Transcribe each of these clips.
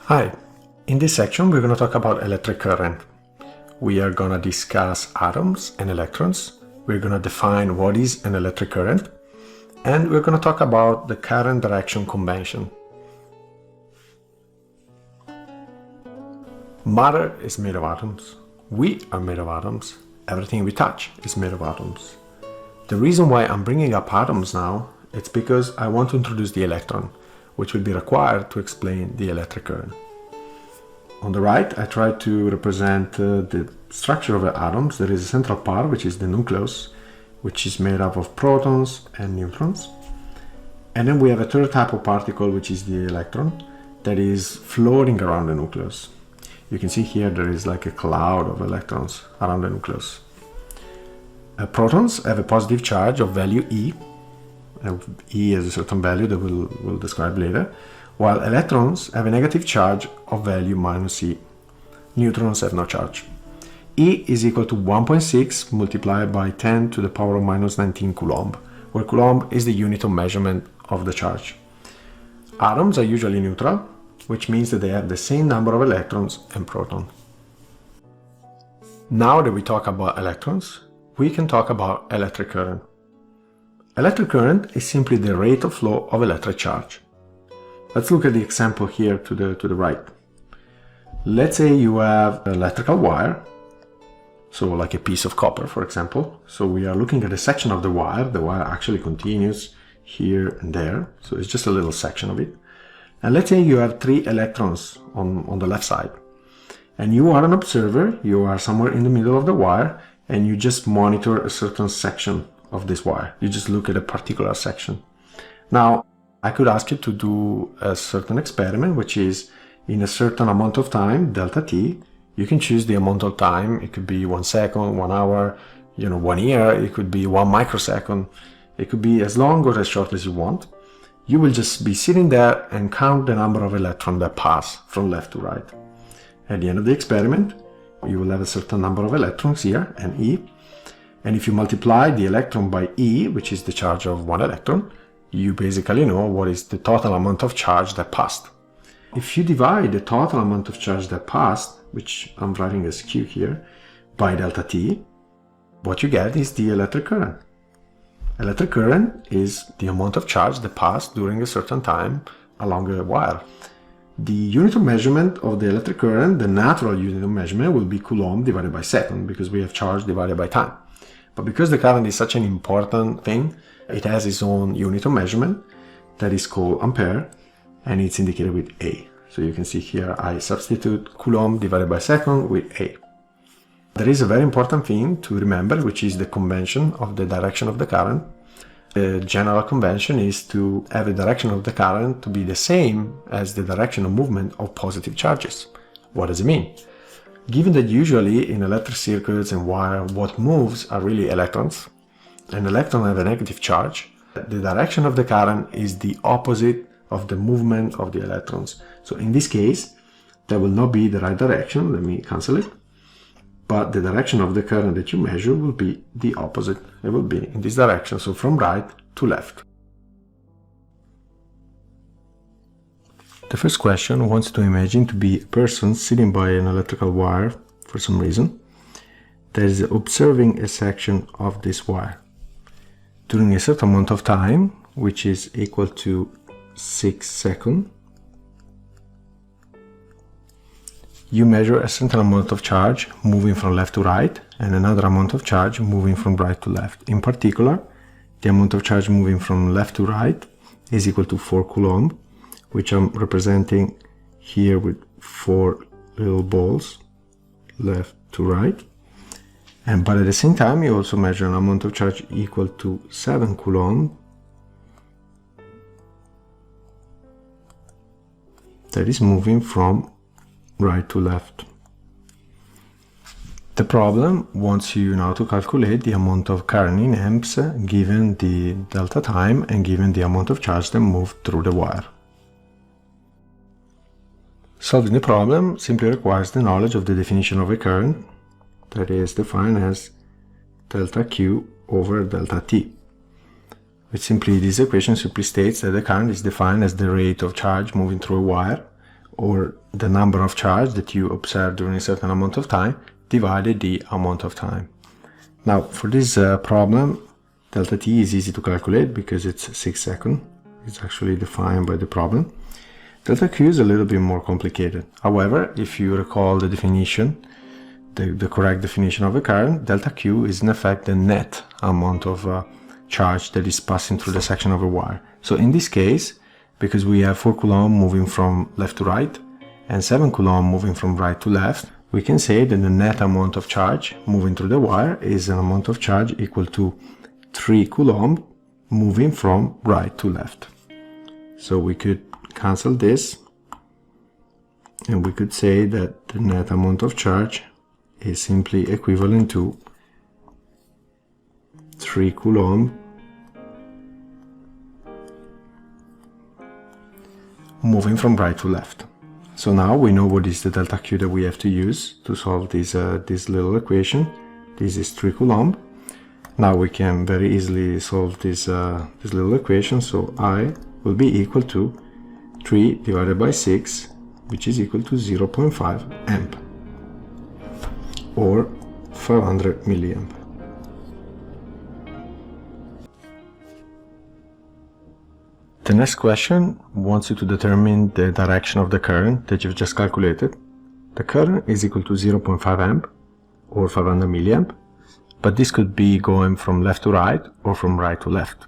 Hi, in this section we're going to talk about electric current. We are going to discuss atoms and electrons. We're going to define what is an electric current, and we're going to talk about the current direction convention. Matter is made of atoms. We are made of atoms. Everything we touch is made of atoms. The reason why I'm bringing up atoms now, it's because I want to introduce the electron, which will be required to explain the electric current. On the right, I try to represent the structure of the atoms. There is a central part, which is the nucleus, which is made up of protons and neutrons. And then we have a third type of particle, which is the electron, that is floating around the nucleus. You can see here there is like a cloud of electrons around the nucleus. Protons have a positive charge of value E. E has a certain value that we'll describe later, while electrons have a negative charge of value minus E. Neutrons have no charge. E is equal to 1.6 multiplied by 10 to the power of minus 19 Coulomb, where Coulomb is the unit of measurement of the charge. Atoms are usually neutral, which means that they have the same number of electrons and protons. Now that we talk about electrons, we can talk about electric current. Electric current is simply the rate of flow of electric charge. Let's look at the example here to the right. Let's say you have an electrical wire, so like a piece of copper, for example. So we are looking at a section of the wire. The wire actually continues here and there, so it's just a little section of it. And let's say you have 3 electrons on the left side. And you are an observer, you are somewhere in the middle of the wire, and you just monitor a certain section of this wire. You just look at a particular section. Now, I could ask you to do a certain experiment, which is in a certain amount of time, delta t. You can choose the amount of time. It could be 1 second, 1 hour, 1 year. It could be 1 microsecond. It could be as long or as short as you want. You will just be sitting there and count the number of electrons that pass from left to right. At the end of the experiment, you will have a certain number of electrons here, and E. And if you multiply the electron by E, which is the charge of 1 electron, you basically know what is the total amount of charge that passed. If you divide the total amount of charge that passed, which I'm writing as Q here, by delta T, what you get is the electric current. Electric current is the amount of charge that passed during a certain time along a wire. The unit of measurement of the electric current, the natural unit of measurement, will be Coulomb divided by second, because we have charge divided by time. But because the current is such an important thing, it has its own unit of measurement that is called ampere, and it's indicated with A. So you can see here I substitute Coulomb divided by second with A. There is a very important thing to remember, which is the convention of the direction of the current. The general convention is to have the direction of the current to be the same as the direction of movement of positive charges. What does it mean? Given that usually in electric circuits and wire, what moves are really electrons, and electrons have a negative charge, the direction of the current is the opposite of the movement of the electrons. So in this case, that will not be the right direction. Let me cancel it. But the direction of the current that you measure will be the opposite. It will be in this direction, so from right to left. The first question wants to imagine to be a person sitting by an electrical wire for some reason that is observing a section of this wire. During a certain amount of time, which is equal to 6 seconds, you measure a certain amount of charge moving from left to right and another amount of charge moving from right to left. In particular, the amount of charge moving from left to right is equal to 4 Coulomb, which I'm representing here with 4 little balls, left to right. But at the same time, you also measure an amount of charge equal to 7 Coulomb that is moving from right to left. The problem wants you now to calculate the amount of current in amps given the delta time and given the amount of charge that moved through the wire. Solving the problem simply requires the knowledge of the definition of a current, that is defined as delta Q over delta T. This equation simply states that the current is defined as the rate of charge moving through a wire or the number of charge that you observe during a certain amount of time, divided the amount of time. Now, for this problem, delta t is easy to calculate because it's 6 seconds. It's actually defined by the problem. Delta q is a little bit more complicated. However, if you recall the definition, the correct definition of a current, delta q is in effect the net amount of charge that is passing through the section of a wire. So in this case, because we have 4 coulomb moving from left to right and 7 coulomb moving from right to left, we can say that the net amount of charge moving through the wire is an amount of charge equal to 3 coulomb moving from right to left. So we could cancel this, and we could say that the net amount of charge is simply equivalent to 3 coulomb moving from right to left. So now we know what is the delta Q that we have to use to solve this little equation. This is 3 coulomb. Now we can very easily solve this little equation. So I will be equal to 3 divided by 6, which is equal to 0.5 amp, or 500 milliamp. The next question wants you to determine the direction of the current that you've just calculated. The current is equal to 0.5 amp or 500 milliamp, but this could be going from left to right or from right to left.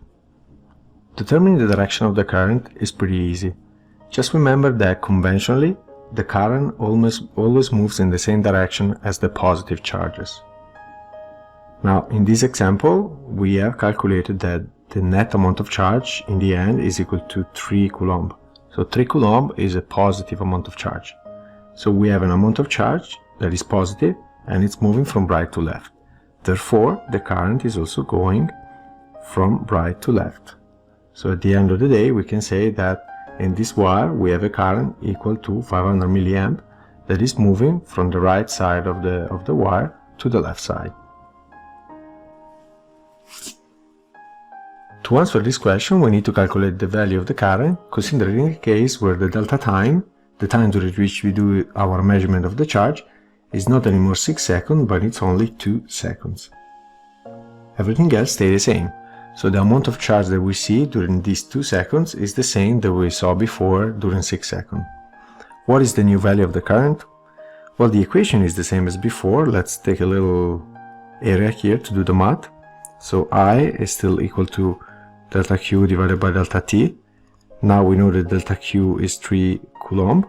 Determining the direction of the current is pretty easy. Just remember that conventionally, the current always moves in the same direction as the positive charges. Now, in this example, we have calculated that the net amount of charge in the end is equal to 3 coulomb. So 3 coulomb is a positive amount of charge. So we have an amount of charge that is positive and it's moving from right to left. Therefore, the current is also going from right to left. So at the end of the day, we can say that in this wire we have a current equal to 500 milliamp that is moving from the right side of the wire to the left side. To answer this question, we need to calculate the value of the current, considering a case where the delta time, the time during which we do our measurement of the charge, is not anymore 6 seconds, but it's only 2 seconds. Everything else stays the same, so the amount of charge that we see during these 2 seconds is the same that we saw before during 6 seconds. What is the new value of the current? Well, the equation is the same as before. Let's take a little area here to do the math. So I is still equal to delta Q divided by delta T. Now we know that delta Q is 3 coulomb.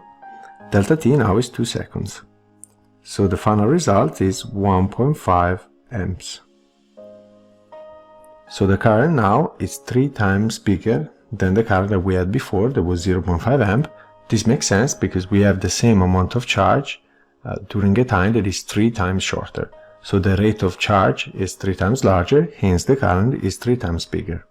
Delta T now is 2 seconds. So the final result is 1.5 amps. So the current now is 3 times bigger than the current that we had before, that was 0.5 amp. This makes sense because we have the same amount of charge during a time that is 3 times shorter. So the rate of charge is 3 times larger, hence the current is 3 times bigger.